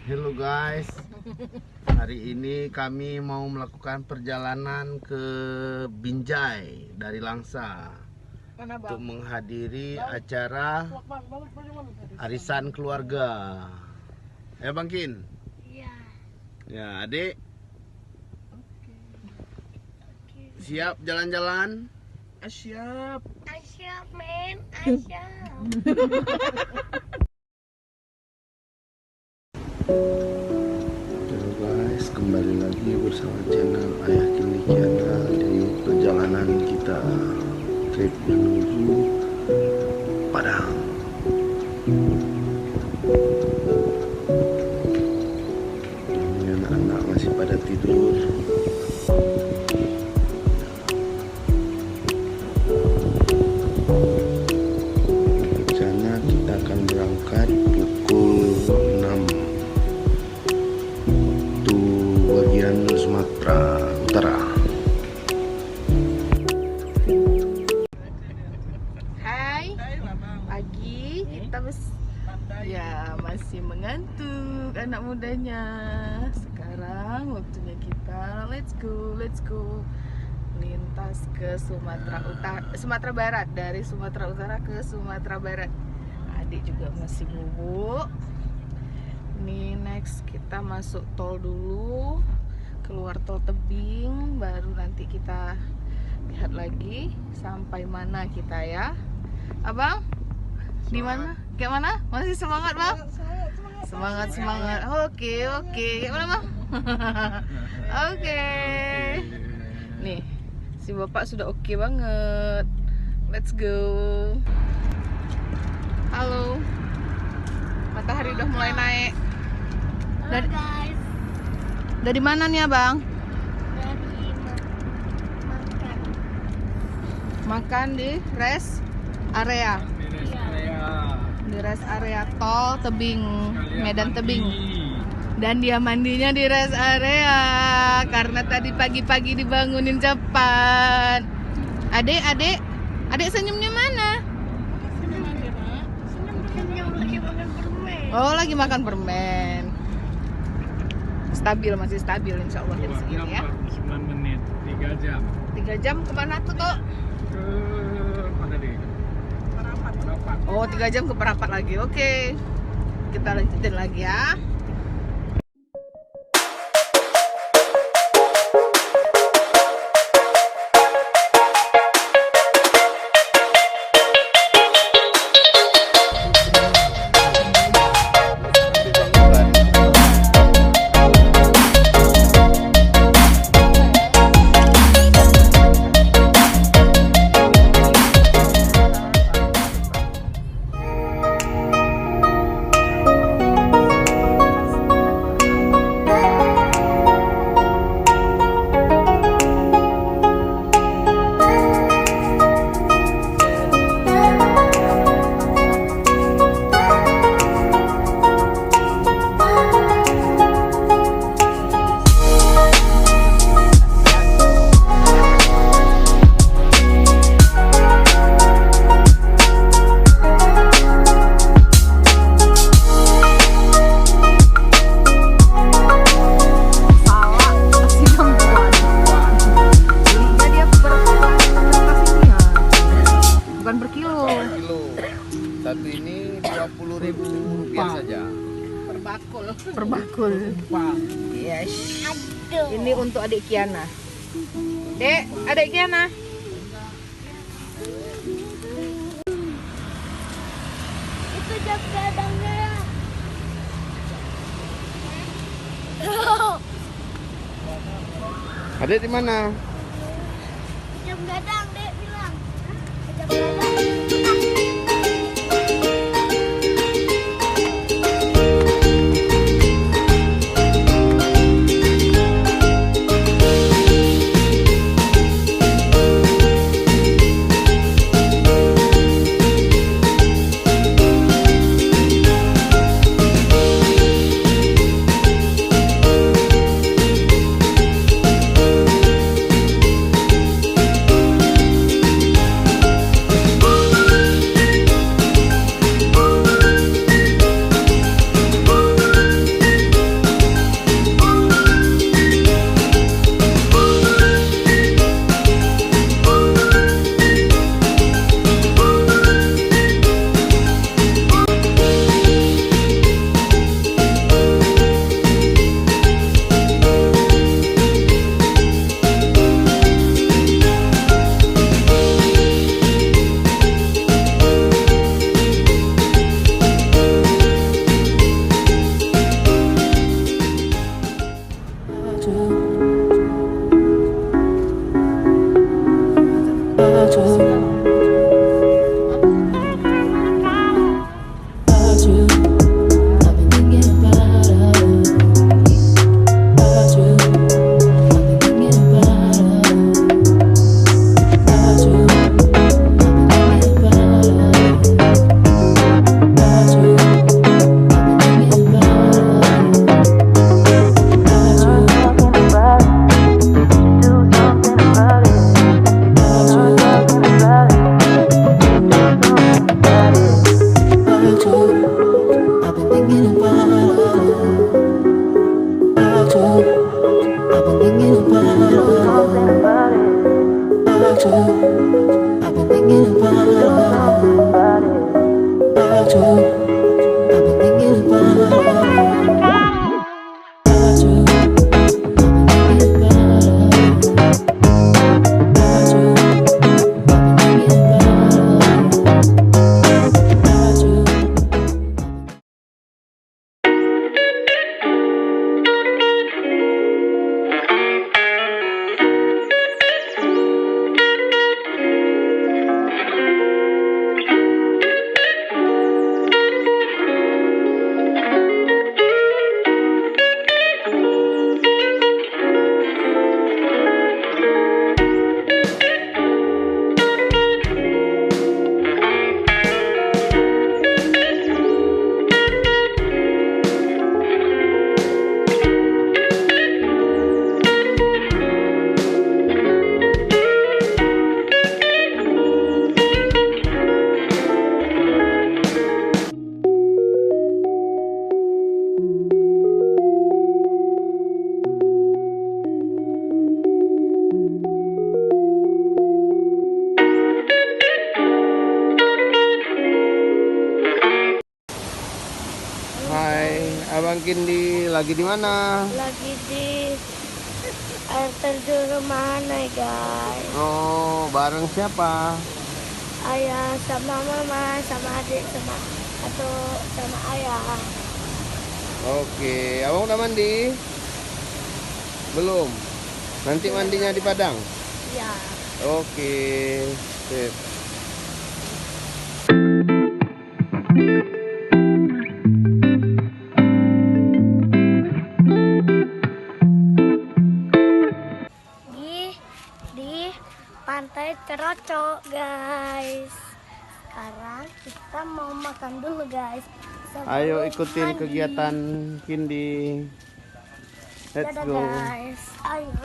Hello guys, hari ini kami mau melakukan perjalanan ke Binjai dari Langsa untuk menghadiri acara arisan keluarga. Ya Bang Kin? Iya. Ya adik? Siap jalan-jalan? Siap. Asyap men, asyap. Halo guys, kembali lagi bersama channel Ayah Kini Kiana di perjalanan kita trip menuju Padang. Ini anak-anak masih pada tidur. Rencana kita akan berangkat pukul 6 waktu bagian Sumatera Utara. Hai, pagi kita ya masih mengantuk anak mudanya. Sekarang waktunya kita let's go lintas ke Sumatera Utara, Sumatera Barat, dari Sumatera Utara ke Sumatera Barat. Adik juga masih bubuk. Nih next kita masuk tol dulu, keluar tol Tebing, baru nanti kita lihat lagi sampai mana kita ya. Abang, di mana? Kayak mana? Masih semangat bang? Semangat. Oke. Kayak mana bang? Oke. Nih, si bapak sudah oke banget. Let's go. Halo. Matahari udah mulai naik. Halo guys, Dari mana nih abang? dari makan. Makan di rest area. Di rest area tol Tebing, Medan Tebing. Dan dia mandinya di rest area karena tadi pagi-pagi dibangunin cepat. Adek senyumnya mana? Senyum lagi makan permen. Oh, lagi makan permen. Masih stabil insya Allah dari segini ya. 9 menit, 3 jam 3 jam kemana tuh Tok? ke mana deh? Parapat. Oh, 3 jam ke Parapat lagi. Oke. Kita lanjutin lagi ya. Satu ini 20.000 rupiah saja. Per bakul. Yes. Aduh. Ini untuk adik Kiana. Adik Kiana. Itu jam gadangnya. Adik di mana? Jam gadang dek bilang. Jam gadang. Hai, Abang Kindi lagi di mana? Lagi di air terjun Rumahana guys. Oh, bareng siapa? Ayah sama mama, sama adik, sama ayah. Oke, Abang udah mandi? Belum. Nanti mandinya di Padang. Ya. Oke, sip. Di Pantai Cerocok guys. Sekarang kita mau makan dulu guys. Ayo Sebelum ikutin mandi. kegiatan Kindi. Let's Dadah go. guys. Ayo.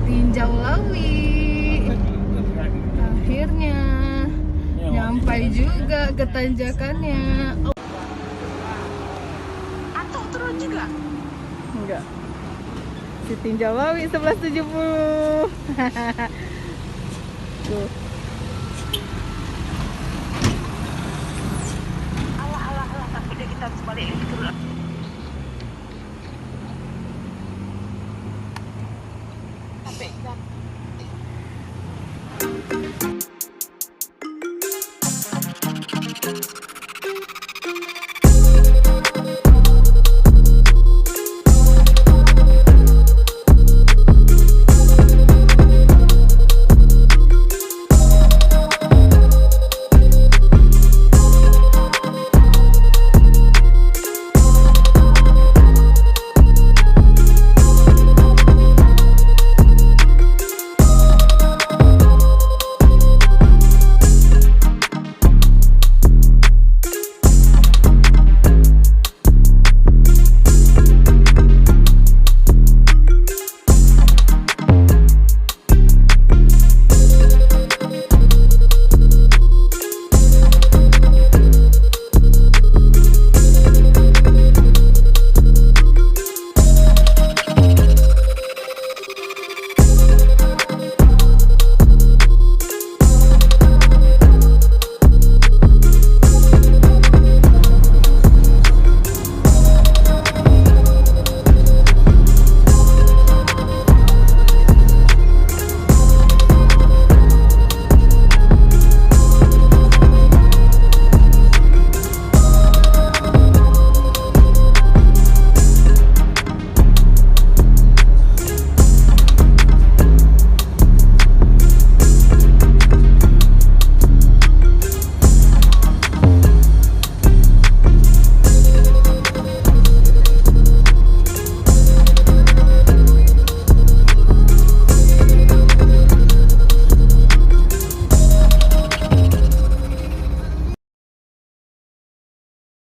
Tinjau Lawi. Akhirnya nyampai juga ke tanjakannya. Atau turun juga? Enggak. Si Tinjau Lawi 1170. Tuh. Alah, tapi kita harus balik dulu. Sampai kan.